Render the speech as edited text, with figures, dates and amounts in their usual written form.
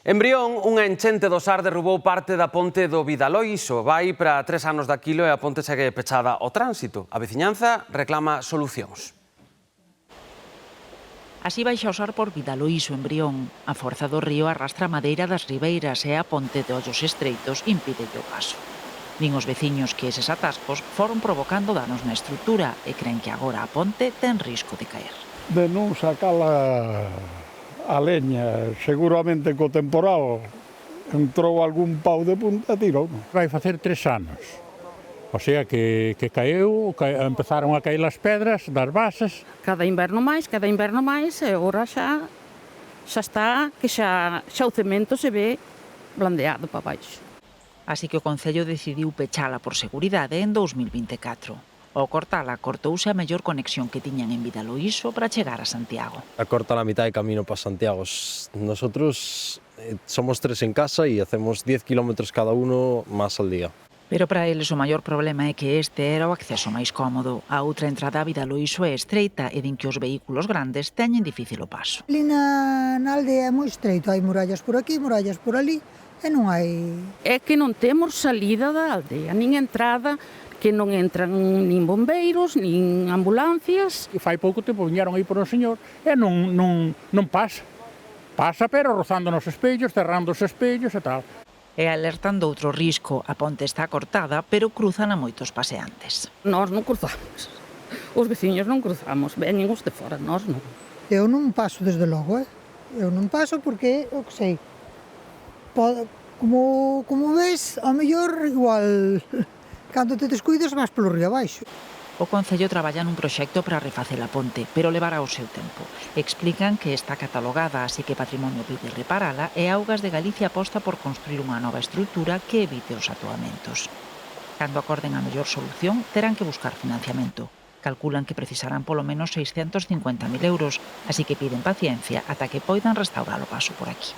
En Brión, unha enchente do Sar derrubou parte da ponte do Vidaloiso. Vai para 3 anos daquilo e a ponte segue pechada ao tránsito. A veciñanza reclama solucións. Así baixa o Sar por Vidaloiso, en Brión. A forza do río arrastra a madeira das ribeiras e a ponte de Ollos Estreitos impide o paso. Din os veciños que eses atascos foron provocando danos na estrutura e creen que agora a ponte ten risco de caer. De non sacala a leña, seguramente co temporal entrou algún pau de punta e tirou. Vai facer 3 anos. O sea que empezaron a caer as pedras das bases. Cada inverno máis, e agora xa está, que xa o cemento se ve blandeado para baixo. Así que o Concello decidiu pechala por seguridade en 2024. Ao cortala, cortouse a mellor conexión que tiñan en Vidaloiso para chegar a Santiago. Acorta la mitad de camino para Santiago. Nosotros somos 3 en casa y hacemos 10 kilómetros cada uno más al día. Pero para eles o maior problema é que este era o acceso máis cómodo. A outra entrada a Vidaloiso é estreita e din que os vehículos grandes teñen difícil o paso. Ali na aldea é moi estreito, hai murallas por aquí, murallas por ali, e non hai... É que non temos salida da aldea, nin entrada, que non entran nin bombeiros, nin ambulancias. E fai pouco tempo viñeron aí por un señor e non pasa. Pasa, pero rozando nos espellos, cerrando os espellos e tal. E alertan do outro risco. A ponte está cortada, pero cruzan a moitos paseantes. Nós non cruzamos. Os veciños non cruzamos, veñen os de fora, nós non. Eu non paso desde logo, Eu non paso porque, o que sei, como ves, ao mellor igual, cando te descuidas vas polo río abaixo. O Concello traballa nun proxecto para refacer a ponte, pero levará o seu tempo. Explican que está catalogada, así que Patrimonio pide reparala e Augas de Galicia aposta por construir unha nova estrutura que evite os atoamentos. Cando acorden a mellor solución, terán que buscar financiamento. Calculan que precisarán polo menos 650.000 euros, así que piden paciencia ata que poidan restaurar o paso por aquí.